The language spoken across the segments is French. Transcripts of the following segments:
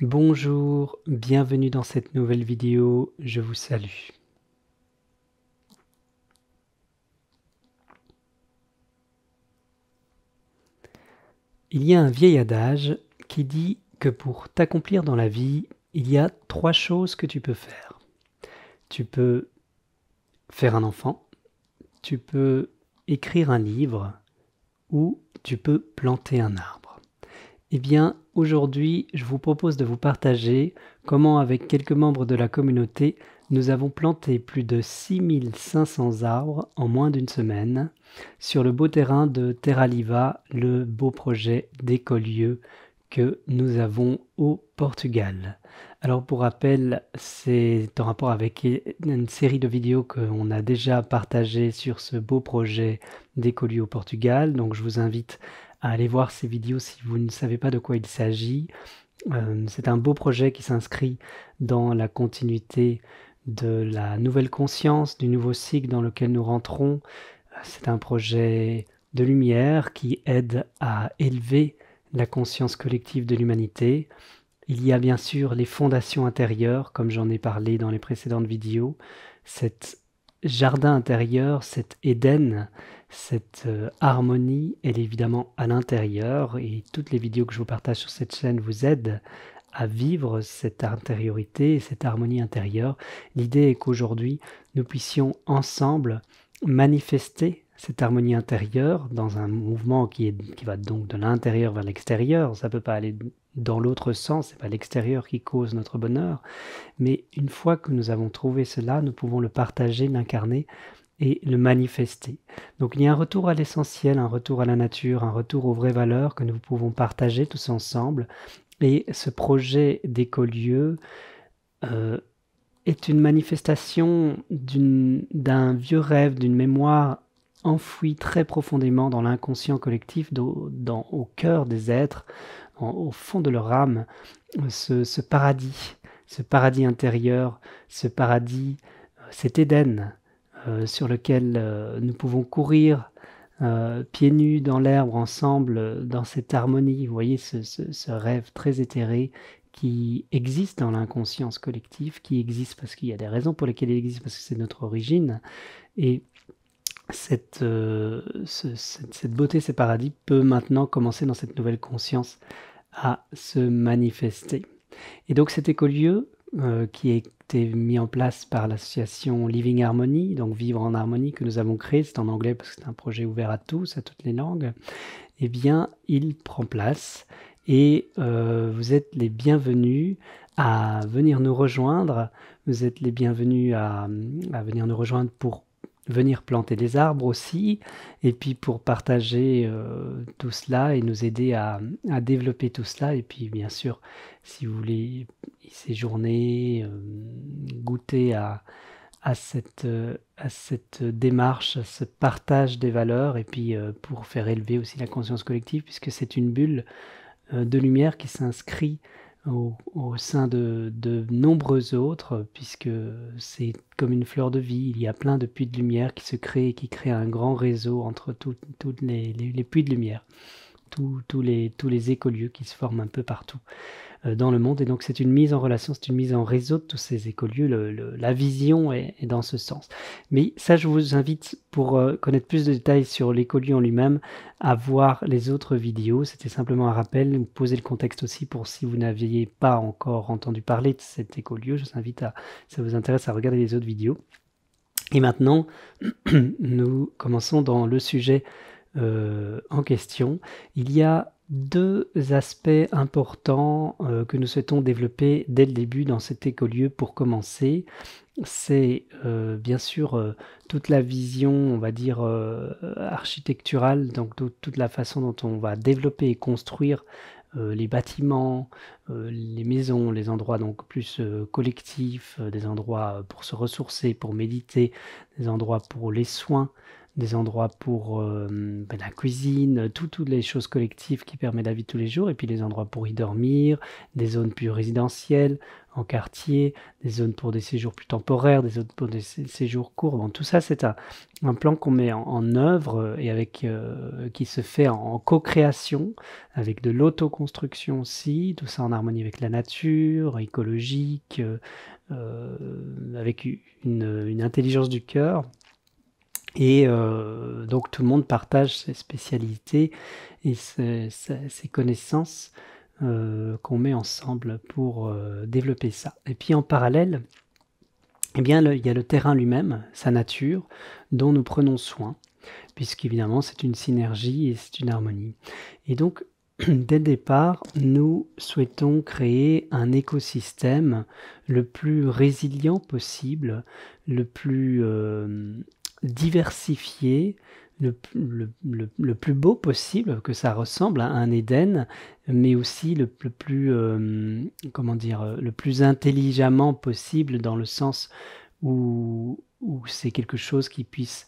Bonjour, bienvenue dans cette nouvelle vidéo, je vous salue. Il y a un vieil adage qui dit que pour t'accomplir dans la vie, il y a 3 choses que tu peux faire. Tu peux faire un enfant, tu peux écrire un livre ou tu peux planter un arbre. Eh bien, aujourd'hui, je vous propose de vous partager comment, avec quelques membres de la communauté, nous avons planté plus de 6500 arbres en moins d'une semaine sur le beau terrain de Terraliva, le beau projet d'écolieu que nous avons au Portugal. Alors pour rappel, c'est en rapport avec une série de vidéos qu'on a déjà partagées sur ce beau projet d'écolieu au Portugal, donc je vous invite à aller voir ces vidéos si vous ne savez pas de quoi il s'agit. C'est un beau projet qui s'inscrit dans la continuité de la nouvelle conscience, du nouveau cycle dans lequel nous rentrons. C'est un projet de lumière qui aide à élever la conscience collective de l'humanité. Il y a bien sûr les fondations intérieures, comme j'en ai parlé dans les précédentes vidéos, cet jardin intérieur, cet Éden, cette harmonie, elle est évidemment à l'intérieur et toutes les vidéos que je vous partage sur cette chaîne vous aident à vivre cette intériorité, cette harmonie intérieure. L'idée est qu'aujourd'hui, nous puissions ensemble manifester cette harmonie intérieure dans un mouvement qui va donc de l'intérieur vers l'extérieur. Ça ne peut pas aller dans l'autre sens, c'est pas l'extérieur qui cause notre bonheur, mais une fois que nous avons trouvé cela, nous pouvons le partager, l'incarner et le manifester. Donc il y a un retour à l'essentiel, un retour à la nature, un retour aux vraies valeurs que nous pouvons partager tous ensemble. Et ce projet d'écolieu est une manifestation d'un vieux rêve, d'une mémoire enfouie très profondément dans l'inconscient collectif, au cœur des êtres, au fond de leur âme, ce paradis intérieur, ce paradis, cet Éden sur lequel nous pouvons courir pieds nus dans l'herbe ensemble, dans cette harmonie. Vous voyez ce rêve très éthéré qui existe dans l'inconscience collective, qui existe parce qu'il y a des raisons pour lesquelles il existe, parce que c'est notre origine. Et cette beauté, ce paradis peut maintenant commencer dans cette nouvelle conscience à se manifester. Et donc cet écolieu qui a été mis en place par l'association Living Harmony, donc Vivre en Harmonie, que nous avons créé, c'est en anglais parce que c'est un projet ouvert à tous, à toutes les langues, eh bien il prend place et vous êtes les bienvenus à venir nous rejoindre, vous êtes les bienvenus à venir nous rejoindre pour venir planter des arbres aussi, et puis pour partager tout cela et nous aider à développer tout cela. Et puis bien sûr, si vous voulez y séjourner, goûter à cette démarche, à ce partage des valeurs, et puis pour faire élever aussi la conscience collective, puisque c'est une bulle de lumière qui s'inscrit au sein de nombreux autres, puisque c'est comme une fleur de vie, il y a plein de puits de lumière qui se créent et qui créent un grand réseau entre toutes les puits de lumière, tous les écolieux qui se forment un peu partout dans le monde. Et donc c'est une mise en relation, c'est une mise en réseau de tous ces écolieux, la vision est dans ce sens. Mais ça, je vous invite, pour connaître plus de détails sur l'écolieu en lui-même, à voir les autres vidéos. C'était simplement un rappel, vous poser le contexte aussi pour si vous n'aviez pas encore entendu parler de cet écolieu. Je vous invite à, si ça vous intéresse, à regarder les autres vidéos. Et maintenant, nous commençons dans le sujet en question. Il y a 2 aspects importants que nous souhaitons développer dès le début dans cet écolieu pour commencer. C'est bien sûr toute la vision, on va dire, architecturale, donc toute la façon dont on va développer et construire les bâtiments, les maisons, les endroits donc plus collectifs, des endroits pour se ressourcer, pour méditer, des endroits pour les soins, des endroits pour la cuisine, toutes les choses collectives qui permettent la vie de tous les jours, et puis les endroits pour y dormir, des zones plus résidentielles en quartier, des zones pour des séjours plus temporaires, des zones pour des séjours courts. Bon, tout ça, c'est un plan qu'on met en œuvre et qui se fait en co-création, avec de l'autoconstruction aussi, tout ça en harmonie avec la nature, écologique, avec une intelligence du cœur. Et donc tout le monde partage ses spécialités et ses connaissances qu'on met ensemble pour développer ça. Et puis en parallèle, eh bien, il y a le terrain lui-même, sa nature, dont nous prenons soin, puisqu'évidemment c'est une synergie et c'est une harmonie. Et donc, dès le départ, nous souhaitons créer un écosystème le plus résilient possible, le plus diversifié, le plus beau possible, que ça ressemble à un Éden, mais aussi le plus, le plus intelligemment possible, dans le sens où c'est quelque chose qui puisse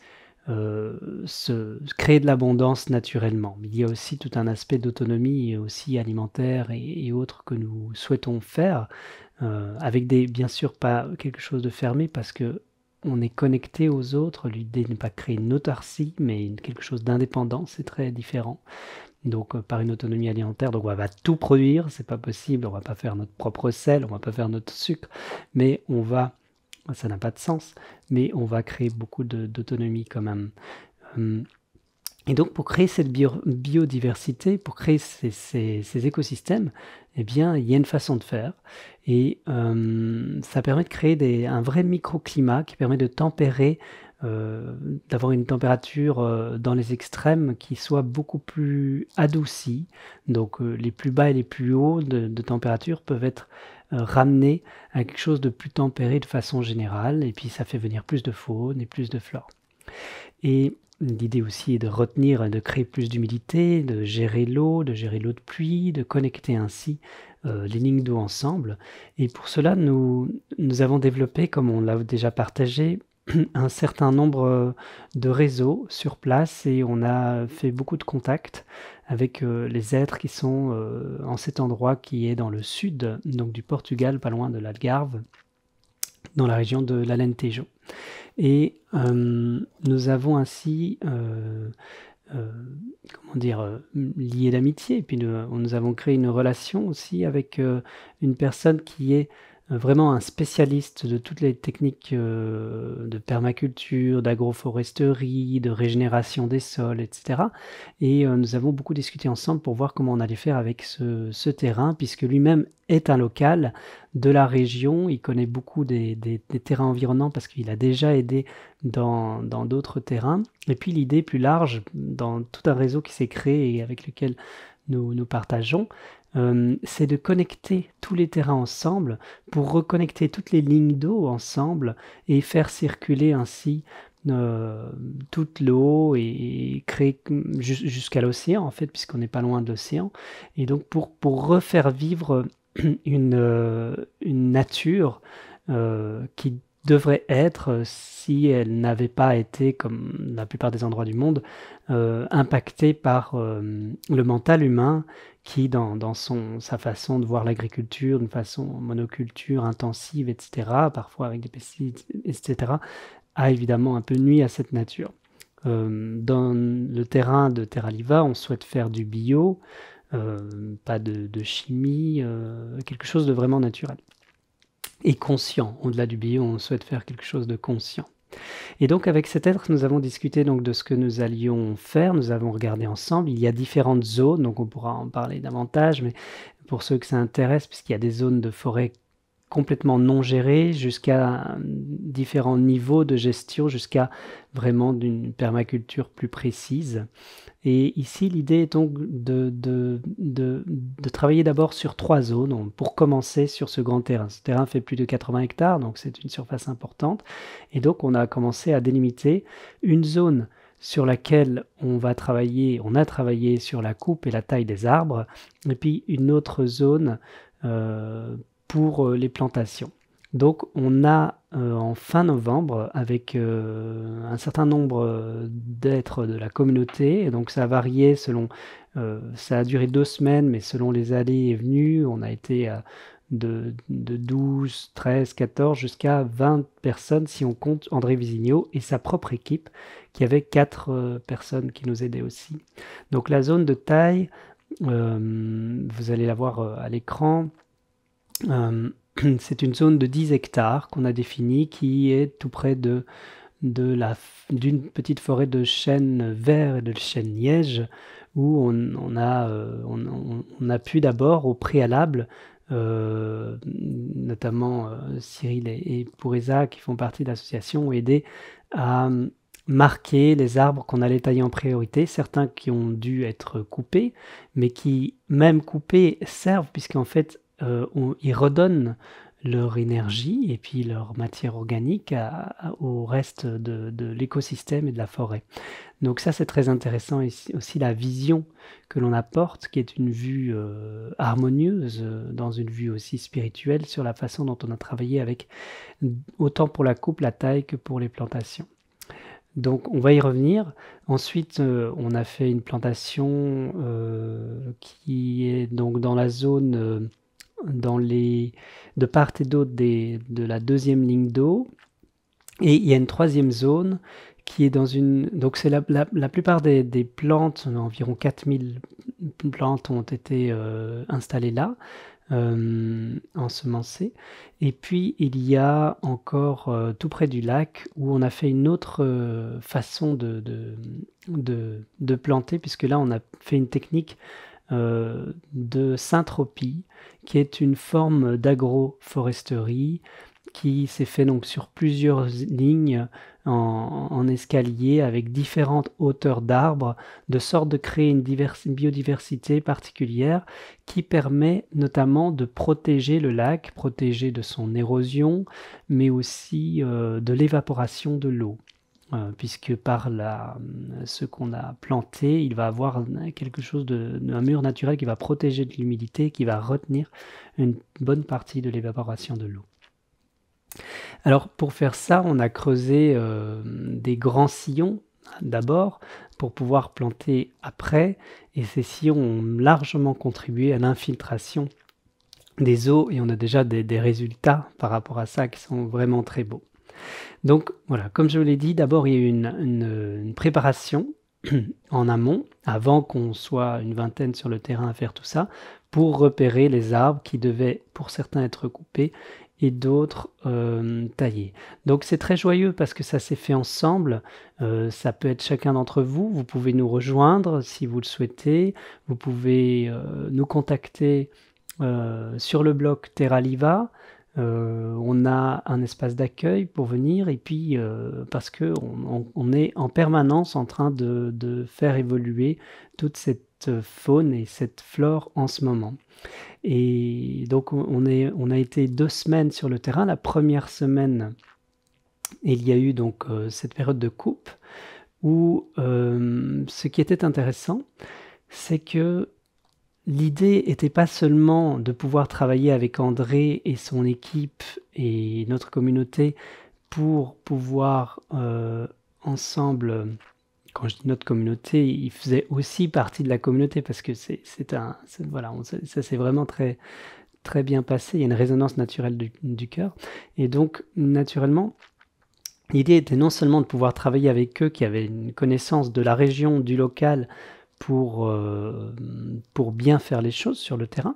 se créer de l'abondance naturellement. Il y a aussi tout un aspect d'autonomie aussi alimentaire et autres que nous souhaitons faire, avec bien sûr pas quelque chose de fermé, parce que on est connecté aux autres. L'idée n'est pas de créer une autarcie, mais quelque chose d'indépendant, c'est très différent. Donc par une autonomie alimentaire, donc on va tout produire, c'est pas possible, on va pas faire notre propre sel, on va pas faire notre sucre, mais ça n'a pas de sens, mais on va créer beaucoup d'autonomie quand même. Et donc pour créer cette biodiversité, pour créer ces écosystèmes, eh bien il y a une façon de faire, et ça permet de créer un vrai microclimat qui permet de tempérer, d'avoir une température dans les extrêmes qui soit beaucoup plus adoucie. Donc les plus bas et les plus hauts de température peuvent être ramenés à quelque chose de plus tempéré de façon générale, et puis ça fait venir plus de faune et plus de flore. Et l'idée aussi est de retenir et de créer plus d'humidité, de gérer l'eau de pluie, de connecter ainsi les lignes d'eau ensemble. Et pour cela, nous avons développé, comme on l'a déjà partagé, un certain nombre de réseaux sur place, et on a fait beaucoup de contacts avec les êtres qui sont en cet endroit qui est dans le sud, donc du Portugal, pas loin de l'Algarve, dans la région de l'Alentejo. Et nous avons ainsi lié d'amitié, et puis nous avons créé une relation aussi avec une personne qui est vraiment un spécialiste de toutes les techniques de permaculture, d'agroforesterie, de régénération des sols, etc. Et nous avons beaucoup discuté ensemble pour voir comment on allait faire avec ce terrain, puisque lui-même est un local de la région. Il connaît beaucoup des terrains environnants parce qu'il a déjà aidé dans d'autres terrains. Et puis l'idée plus large, dans tout un réseau qui s'est créé et avec lequel nous partageons, c'est de connecter tous les terrains ensemble pour reconnecter toutes les lignes d'eau ensemble et faire circuler ainsi toute l'eau et créer jusqu'à l'océan, en fait, puisqu'on n'est pas loin de l'océan. Et donc pour refaire vivre une nature qui devrait être, si elle n'avait pas été, comme la plupart des endroits du monde, impactée par le mental humain, qui dans sa façon de voir l'agriculture, d'une façon monoculture intensive, etc., parfois avec des pesticides, etc., a évidemment un peu nui à cette nature. Dans le terrain de Terraliva, on souhaite faire du bio, pas de chimie, quelque chose de vraiment naturel et conscient. Au-delà du bio, on souhaite faire quelque chose de conscient. Et donc avec cet être, nous avons discuté donc de ce que nous allions faire. Nous avons regardé ensemble. Il y a différentes zones, donc on pourra en parler davantage, mais pour ceux que ça intéresse, puisqu'il y a des zones de forêt complètement non gérées, jusqu'à différents niveaux de gestion, jusqu'à vraiment d'une permaculture plus précise. Et ici, l'idée est donc de travailler d'abord sur 3 zones, pour commencer sur ce grand terrain. Ce terrain fait plus de 80 hectares, donc c'est une surface importante. Et donc, on a commencé à délimiter une zone sur laquelle on a travaillé sur la coupe et la taille des arbres, et puis une autre zone pour les plantations. Donc, on a en fin novembre avec un certain nombre d'êtres de la communauté. Et donc ça a varié selon, ça a duré 2 semaines, mais selon les allées et venues, on a été de 12, 13, 14 jusqu'à 20 personnes si on compte André Visigno et sa propre équipe qui avait 4 personnes qui nous aidaient aussi. Donc la zone de taille, vous allez la voir à l'écran. C'est une zone de 10 hectares qu'on a définie qui est tout près d'une petite forêt de chênes verts et de chênes lièges où on a pu d'abord au préalable, notamment Cyril et Poureza qui font partie de l'association ont aidé à marquer les arbres qu'on allait tailler en priorité, certains qui ont dû être coupés, mais qui, même coupés, servent puisqu'en fait, ils redonnent leur énergie et puis leur matière organique au reste de l'écosystème et de la forêt. Donc ça, c'est très intéressant, et aussi la vision que l'on apporte, qui est une vue harmonieuse, dans une vue aussi spirituelle, sur la façon dont on a travaillé avec, autant pour la coupe, la taille, que pour les plantations. Donc on va y revenir. Ensuite, on a fait une plantation qui est donc dans la zone, de part et d'autre de la deuxième ligne d'eau. Et il y a une troisième zone qui est dans une... Donc c'est la plupart des plantes, environ 4000 plantes ont été installées là, ensemencées. Et puis il y a encore tout près du lac où on a fait une autre façon de planter, puisque là on a fait une technique de syntropie, qui est une forme d'agroforesterie qui s'est fait donc sur plusieurs lignes en escalier avec différentes hauteurs d'arbres, de sorte de créer une biodiversité particulière qui permet notamment de protéger le lac, protéger de son érosion, mais aussi de l'évaporation de l'eau. Puisque par ce qu'on a planté, il va avoir quelque chose un mur naturel qui va protéger de l'humidité, qui va retenir une bonne partie de l'évaporation de l'eau. Alors pour faire ça, on a creusé des grands sillons d'abord pour pouvoir planter après, et ces sillons ont largement contribué à l'infiltration des eaux, et on a déjà des résultats par rapport à ça qui sont vraiment très beaux. Donc voilà, comme je vous l'ai dit, d'abord il y a eu une préparation en amont, avant qu'on soit une vingtaine sur le terrain à faire tout ça, pour repérer les arbres qui devaient pour certains être coupés et d'autres taillés. Donc c'est très joyeux parce que ça s'est fait ensemble, ça peut être chacun d'entre vous, vous pouvez nous rejoindre si vous le souhaitez, vous pouvez nous contacter sur le blog Terraliva. On a un espace d'accueil pour venir, et puis parce que on est en permanence en train de faire évoluer toute cette faune et cette flore en ce moment. Et donc on a été 2 semaines sur le terrain. La première semaine, il y a eu donc cette période de coupe où ce qui était intéressant, c'est que l'idée n'était pas seulement de pouvoir travailler avec André et son équipe et notre communauté pour pouvoir ensemble, quand je dis notre communauté, il faisait aussi partie de la communauté parce que voilà, ça s'est vraiment très, très bien passé. Il y a une résonance naturelle du cœur. Et donc, naturellement, l'idée était non seulement de pouvoir travailler avec eux qui avaient une connaissance de la région, du local, pour bien faire les choses sur le terrain,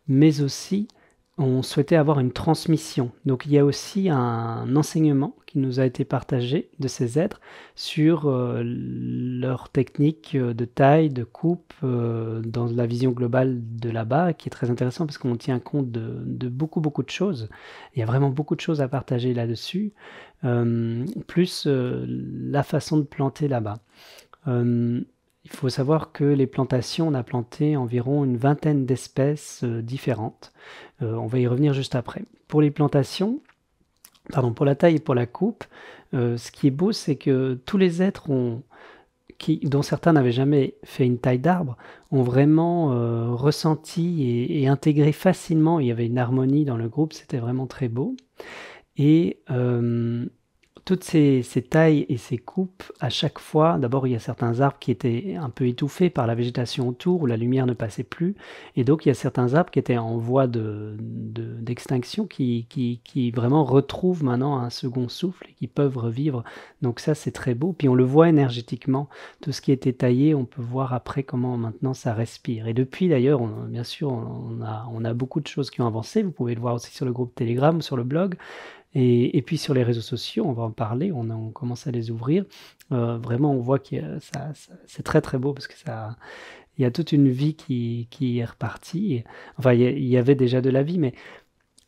mais aussi on souhaitait avoir une transmission. Donc il y a aussi un enseignement qui nous a été partagé de ces êtres sur leur technique de taille, de coupe, dans la vision globale de là-bas, qui est très intéressant parce qu'on tient compte de beaucoup de choses. Il y a vraiment beaucoup de choses à partager là-dessus, plus la façon de planter là-bas. Il faut savoir que les plantations, on a planté environ une vingtaine d'espèces différentes. On va y revenir juste après. Pour les plantations, pour la taille et pour la coupe, ce qui est beau, c'est que tous les êtres dont certains n'avaient jamais fait une taille d'arbre, ont vraiment ressenti et intégré facilement. Il y avait une harmonie dans le groupe, c'était vraiment très beau. Et toutes ces tailles et ces coupes, à chaque fois, d'abord il y a certains arbres qui étaient un peu étouffés par la végétation autour, où la lumière ne passait plus, et donc il y a certains arbres qui étaient en voie d'extinction, qui vraiment retrouvent maintenant un second souffle et qui peuvent revivre. Donc ça c'est très beau, puis on le voit énergétiquement, tout ce qui était taillé, on peut voir après comment maintenant ça respire. Et depuis d'ailleurs, bien sûr, on a beaucoup de choses qui ont avancé, vous pouvez le voir aussi sur le groupe Telegram, sur le blog, et puis sur les réseaux sociaux, on va en parler, on commence à les ouvrir. Vraiment, on voit que c'est très très beau parce que il y a toute une vie qui est repartie. Enfin, il y avait déjà de la vie, mais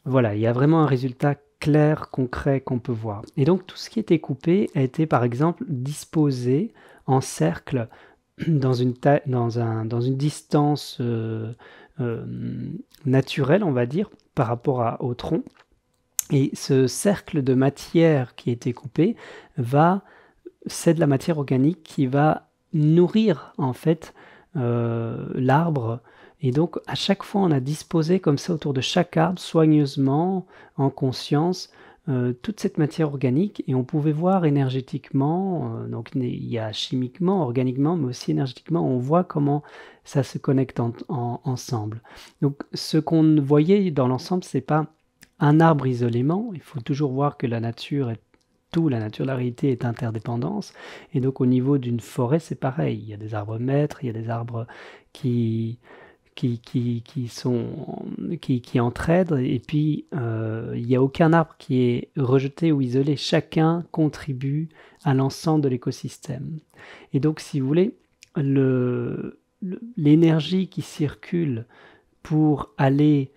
voilà, il y a vraiment un résultat clair, concret qu'on peut voir. Et donc, tout ce qui était coupé a été, par exemple, disposé en cercle dans dans une distance euh, naturelle, on va dire, par rapport au tronc. Et ce cercle de matière qui a été coupé c'est de la matière organique qui va nourrir en fait l'arbre. Et donc à chaque fois on a disposé comme ça autour de chaque arbre soigneusement, en conscience, toute cette matière organique, et on pouvait voir énergétiquement, donc il y a chimiquement, organiquement, mais aussi énergétiquement, on voit comment ça se connecte ensemble. Donc ce qu'on voyait dans l'ensemble, c'est pas un arbre isolément, il faut toujours voir que la nature la nature de la réalité est interdépendance, et donc au niveau d'une forêt c'est pareil, il y a des arbres maîtres, il y a des arbres qui, qui entraident, et puis il n'y a aucun arbre qui est rejeté ou isolé, chacun contribue à l'ensemble de l'écosystème. Et donc si vous voulez, l'énergie qui circule pour aller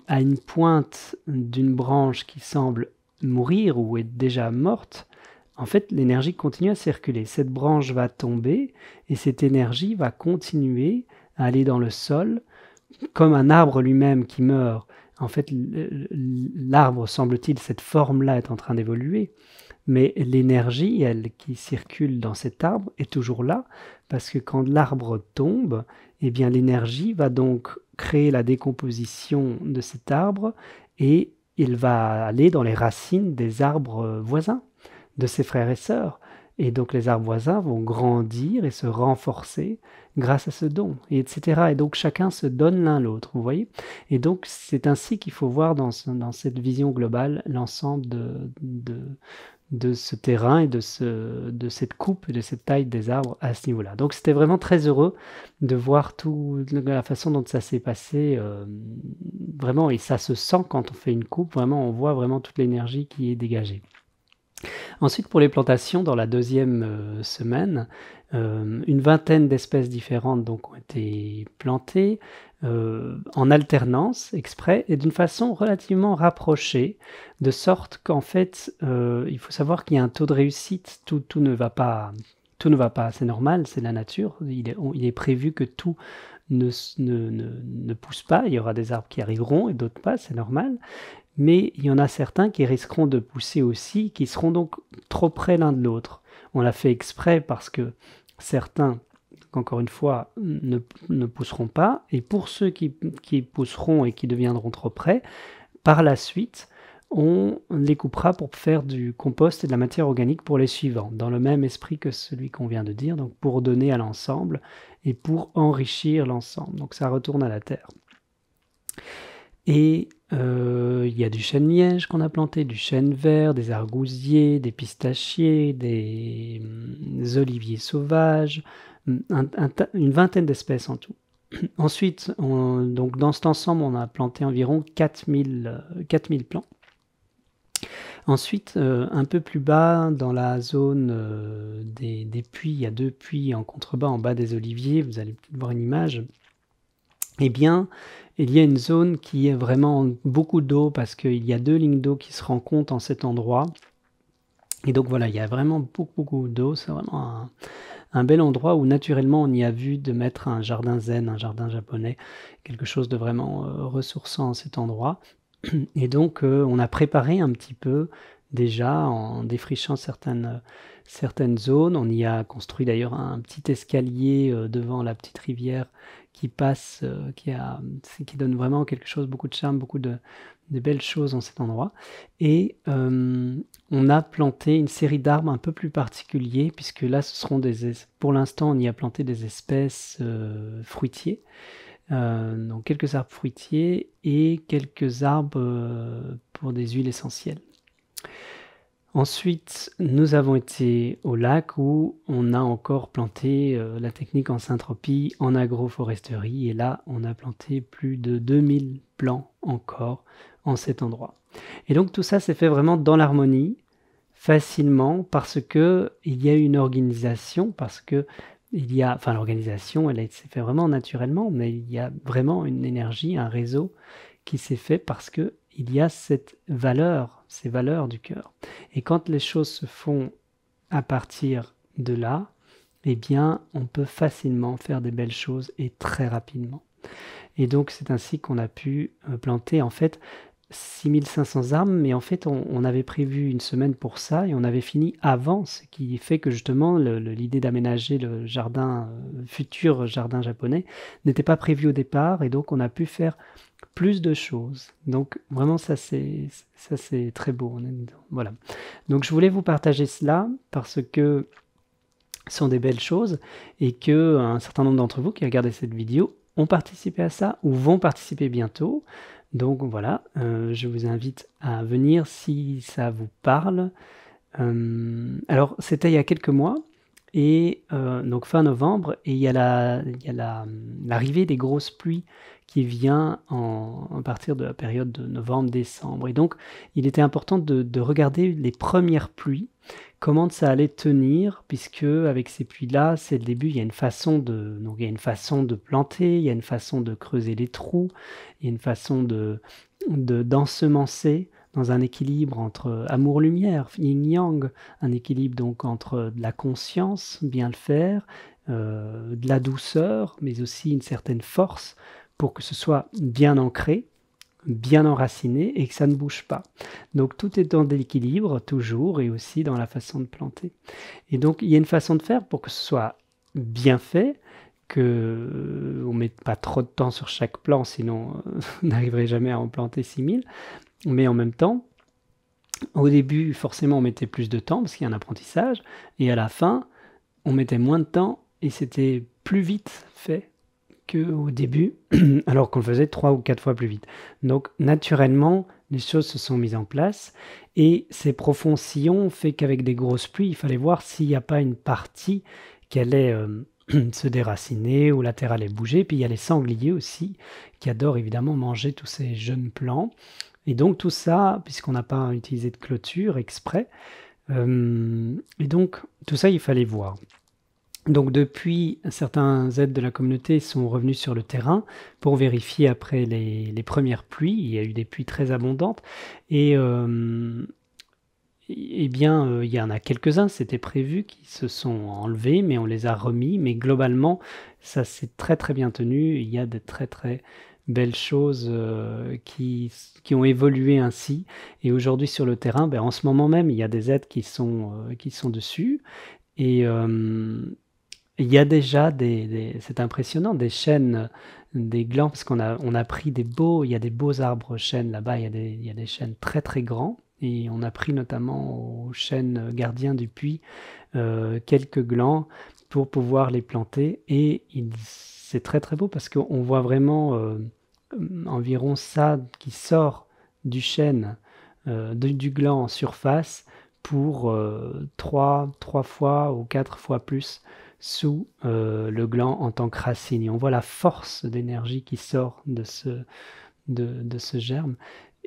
à une pointe d'une branche qui semble mourir ou est déjà morte, en fait, l'énergie continue à circuler. Cette branche va tomber et cette énergie va continuer à aller dans le sol, comme un arbre lui-même qui meurt. En fait, l'arbre, semble-t-il, cette forme-là est en train d'évoluer, mais l'énergie, elle, qui circule dans cet arbre est toujours là, parce que quand l'arbre tombe, eh bien l'énergie va donc créer la décomposition de cet arbre, et il va aller dans les racines des arbres voisins, de ses frères et sœurs. Et donc les arbres voisins vont grandir et se renforcer grâce à ce don, et etc. Et donc chacun se donne l'un l'autre, vous voyez. Et donc c'est ainsi qu'il faut voir dans cette vision globale l'ensemble de ce terrain et de cette coupe et de cette taille des arbres à ce niveau-là. Donc c'était vraiment très heureux de voir la façon dont ça s'est passé, vraiment, et ça se sent quand on fait une coupe, vraiment, on voit vraiment toute l'énergie qui est dégagée. Ensuite, pour les plantations, dans la deuxième semaine, une vingtaine d'espèces différentes donc, ont été plantées en alternance, exprès, et d'une façon relativement rapprochée, de sorte qu'en fait, il faut savoir qu'il y a un taux de réussite, tout ne va pas, c'est normal, c'est la nature, il est prévu que tout ne pousse pas, il y aura des arbres qui arriveront et d'autres pas, c'est normal, mais il y en a certains qui risqueront de pousser aussi, qui seront donc trop près l'un de l'autre. On l'a fait exprès parce que certains, encore une fois, ne pousseront pas, et pour ceux qui pousseront et qui deviendront trop près, par la suite, on les coupera pour faire du compost et de la matière organique pour les suivants, dans le même esprit que celui qu'on vient de dire, donc pour donner à l'ensemble et pour enrichir l'ensemble. Donc ça retourne à la terre. Et il y a du chêne-liège qu'on a planté, du chêne vert, des argousiers, des pistachiers, des oliviers sauvages, une vingtaine d'espèces en tout. Ensuite, donc dans cet ensemble, on a planté environ 4000 plants. Ensuite, un peu plus bas, dans la zone des puits, il y a 2 puits en contrebas, en bas des oliviers, vous allez voir une image. Eh bien, il y a une zone qui est vraiment beaucoup d'eau, parce qu'il y a 2 lignes d'eau qui se rencontrent en cet endroit. Et donc voilà, il y a vraiment beaucoup d'eau, c'est vraiment un bel endroit où naturellement on y a vu de mettre un jardin zen, un jardin japonais, quelque chose de vraiment ressourçant à cet endroit. Et donc on a préparé un petit peu déjà en défrichant certaines zones. On y a construit d'ailleurs un petit escalier devant la petite rivière qui passe, qui donne vraiment quelque chose, beaucoup de charme, beaucoup de belles choses dans cet endroit. Et on a planté une série d'arbres un peu plus particuliers, puisque là, ce seront pour l'instant, on y a planté des espèces fruitiers. Donc quelques arbres fruitiers et quelques arbres pour des huiles essentielles. Ensuite, nous avons été au lac où on a encore planté la technique en syntropie, en agroforesterie, et là, on a planté plus de 2000 plants encore en cet endroit. Et donc tout ça s'est fait vraiment dans l'harmonie, facilement, parce que il y a une organisation, parce que l'organisation, elle s'est fait vraiment naturellement, mais il y a vraiment une énergie, un réseau qui s'est fait parce que il y a ces valeurs du cœur. Et quand les choses se font à partir de là, eh bien, on peut facilement faire des belles choses et très rapidement. Et donc, c'est ainsi qu'on a pu planter, en fait, 6500 arbres, mais en fait, on avait prévu une semaine pour ça et on avait fini avant, ce qui fait que justement, l'idée d'aménager le futur jardin japonais n'était pas prévue au départ et donc on a pu faire plus de choses. Donc vraiment, ça c'est très beau. Voilà. Donc je voulais vous partager cela parce que ce sont des belles choses et que un certain nombre d'entre vous qui regardez cette vidéo ont participé à ça ou vont participer bientôt. Donc voilà, je vous invite à venir si ça vous parle. Alors c'était il y a quelques mois et donc fin novembre, et il y a l'arrivée des grosses pluies qui vient à partir de la période de novembre-décembre. Et donc il était important de regarder les premières pluies, comment ça allait tenir, puisque avec ces pluies-là, c'est le début, il y a une façon de planter, il y a une façon de creuser les trous, il y a une façon d'ensemencer dans un équilibre entre amour-lumière, yin-yang, un équilibre donc entre de la conscience, bien le faire, de la douceur, mais aussi une certaine force pour que ce soit bien ancré, bien enraciné et que ça ne bouge pas. Donc tout est dans l'équilibre toujours et aussi dans la façon de planter. Et donc il y a une façon de faire pour que ce soit bien fait, qu'on ne mette pas trop de temps sur chaque plant, sinon on n'arriverait jamais à en planter 6000. Mais en même temps, au début, forcément, on mettait plus de temps parce qu'il y a un apprentissage, et à la fin, on mettait moins de temps et c'était plus vite fait qu'au début, alors qu'on le faisait 3 ou 4 fois plus vite. Donc, naturellement, les choses se sont mises en place et ces profonds sillons fait qu'avec des grosses pluies, il fallait voir s'il n'y a pas une partie qui allait se déraciner ou la terre allait bouger. Puis il y a les sangliers aussi qui adorent évidemment manger tous ces jeunes plants. Et donc tout ça, puisqu'on n'a pas utilisé de clôture exprès, et donc tout ça il fallait voir. Donc depuis, certains aides de la communauté sont revenus sur le terrain pour vérifier après les premières pluies. Il y a eu des pluies très abondantes et eh bien, il y en a quelques-uns, c'était prévu, qui se sont enlevés, mais on les a remis. Mais globalement, ça s'est très très bien tenu. Il y a de très très belles choses qui ont évolué ainsi. Et aujourd'hui sur le terrain, en ce moment même, il y a des aides qui sont dessus. Et il y a déjà c'est impressionnant, des chênes, des glands, parce on a pris il y a des beaux arbres chênes là-bas, il y a des chênes très très grands. Et on a pris notamment au chêne gardien du puits quelques glands pour pouvoir les planter. Et c'est très très beau parce qu'on voit vraiment environ ça qui sort du chêne, du gland en surface pour 3 fois ou 4 fois plus sous le gland en tant que racine. Et on voit la force d'énergie qui sort de ce germe.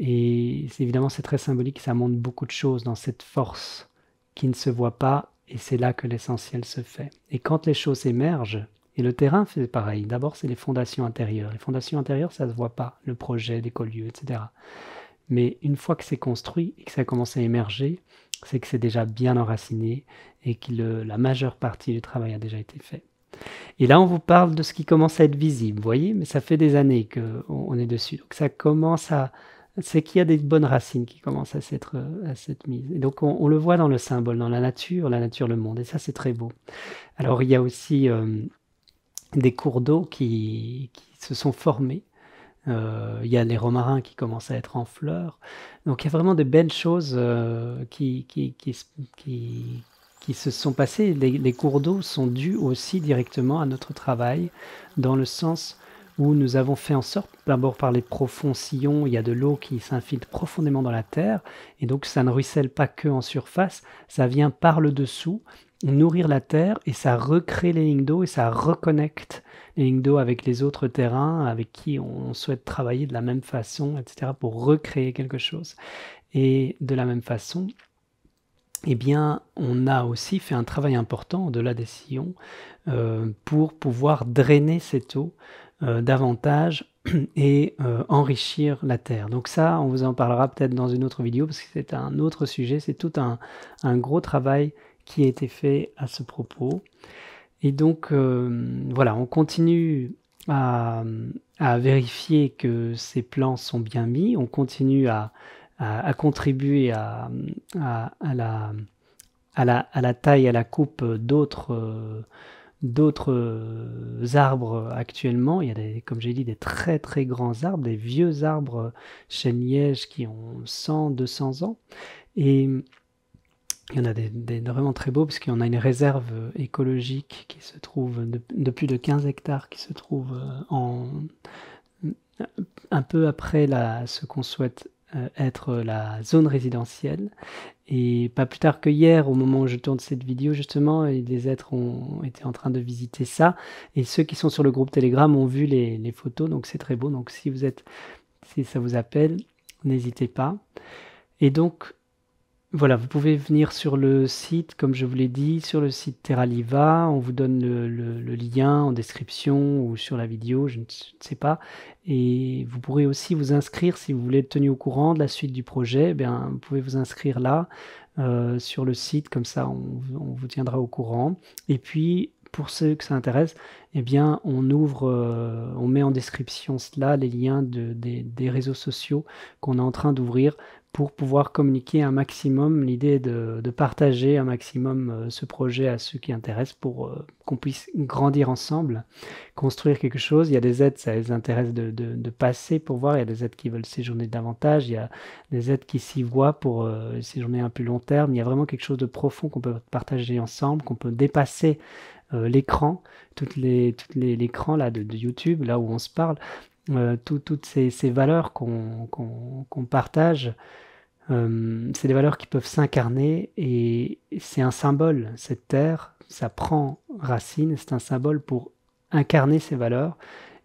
Et évidemment, c'est très symbolique, ça montre beaucoup de choses dans cette force qui ne se voit pas, et c'est là que l'essentiel se fait. Et quand les choses émergent, et le terrain fait pareil, d'abord c'est les fondations intérieures. Les fondations intérieures, ça ne se voit pas, le projet d'écolieu, etc. Mais une fois que c'est construit et que ça commence à émerger, c'est que c'est déjà bien enraciné et que la majeure partie du travail a déjà été fait. Et là, on vous parle de ce qui commence à être visible, vous voyez, mais ça fait des années qu'on est dessus. Donc ça commence c'est qu'il y a des bonnes racines qui commencent à s'être mises. Et donc on le voit dans le symbole, dans la nature le monde. Et ça, c'est très beau. Alors il y a aussi des cours d'eau qui se sont formés. Il y a les romarins qui commencent à être en fleurs. Donc il y a vraiment de belles choses qui se sont passées. Les cours d'eau sont dus aussi directement à notre travail, dans le sens où nous avons fait en sorte, d'abord par les profonds sillons, il y a de l'eau qui s'infiltre profondément dans la terre, et donc ça ne ruisselle pas que en surface, ça vient par le dessous, nourrir la terre, et ça recrée les lignes d'eau, et ça reconnecte les lignes d'eau avec les autres terrains avec qui on souhaite travailler de la même façon, etc., pour recréer quelque chose. Et de la même façon, eh bien, on a aussi fait un travail important au-delà des sillons pour pouvoir drainer cette eau davantage et enrichir la terre. Donc ça, on vous en parlera peut-être dans une autre vidéo parce que c'est un autre sujet, c'est tout un gros travail qui a été fait à ce propos. Et donc, voilà, on continue à vérifier que ces plans sont bien mis, on continue à contribuer à la taille, à la coupe d'autres arbres actuellement. Il y a, comme j'ai dit, des très très grands arbres, des vieux arbres chênes lièges qui ont 100, 200 ans. Et il y en a des vraiment très beaux, parce qu'il y en a une réserve écologique qui se trouve de plus de 15 hectares, qui se trouve un peu après ce qu'on souhaite être la zone résidentielle. Et pas plus tard que hier, au moment où je tourne cette vidéo, justement, des êtres ont été en train de visiter ça. Et ceux qui sont sur le groupe Telegram ont vu les photos, donc c'est très beau. Donc si ça vous appelle, n'hésitez pas. Et donc, voilà, vous pouvez venir sur le site, comme je vous l'ai dit, sur le site Terraliva. On vous donne le lien en description ou sur la vidéo, je ne sais pas. Et vous pourrez aussi vous inscrire si vous voulez être tenu au courant de la suite du projet. Eh bien, vous pouvez vous inscrire là, sur le site, comme ça on vous tiendra au courant. Et puis, pour ceux que ça intéresse, eh bien, on met en description cela, les liens des réseaux sociaux qu'on est en train d'ouvrir pour pouvoir communiquer un maximum, l'idée est de partager un maximum ce projet à ceux qui intéressent pour qu'on puisse grandir ensemble, construire quelque chose. Il y a des aides, ça les intéresse de passer pour voir, il y a des aides qui veulent séjourner davantage, il y a des aides qui s'y voient pour séjourner à un plus long terme. Il y a vraiment quelque chose de profond qu'on peut partager ensemble, qu'on peut dépasser l'écran, l'écran là de YouTube, là où on se parle. Toutes ces valeurs qu'on partage, c'est des valeurs qui peuvent s'incarner, et c'est un symbole. Cette terre, ça prend racine, c'est un symbole pour incarner ces valeurs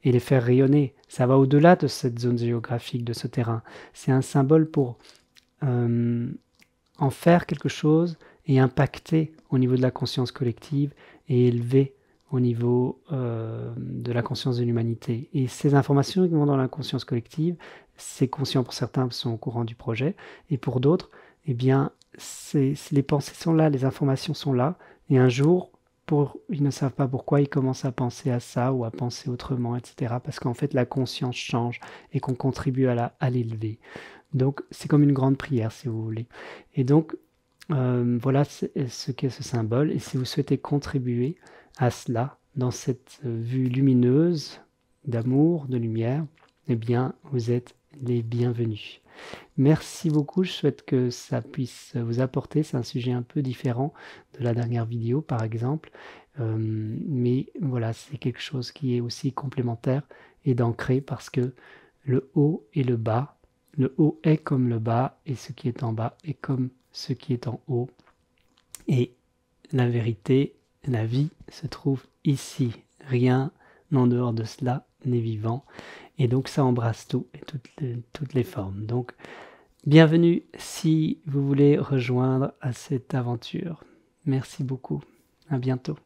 et les faire rayonner. Ça va au-delà de cette zone géographique, de ce terrain. C'est un symbole pour en faire quelque chose et impacter au niveau de la conscience collective et élever au niveau de la conscience de l'humanité. Et ces informations qui vont dans la conscience collective, c'est conscient pour certains qui sont au courant du projet, et pour d'autres, eh bien, les pensées sont là, les informations sont là, et un jour, ils ne savent pas pourquoi, ils commencent à penser à ça ou à penser autrement, etc. Parce qu'en fait, la conscience change et qu'on contribue à l'élever. Donc, c'est comme une grande prière, si vous voulez. Et donc, voilà ce qu'est ce symbole. Et si vous souhaitez contribuer à cela, dans cette vue lumineuse d'amour, de lumière, eh bien, vous êtes les bienvenus. Merci beaucoup, je souhaite que ça puisse vous apporter. C'est un sujet un peu différent de la dernière vidéo, par exemple. Mais voilà, c'est quelque chose qui est aussi complémentaire et d'ancrer, parce que le haut et le bas, le haut est comme le bas, et ce qui est en bas est comme ce qui est en haut. Et la vérité, la vie se trouve ici. Rien en dehors de cela n'est vivant. Et donc ça embrasse tout et toutes les formes. Donc bienvenue si vous voulez rejoindre à cette aventure. Merci beaucoup. À bientôt.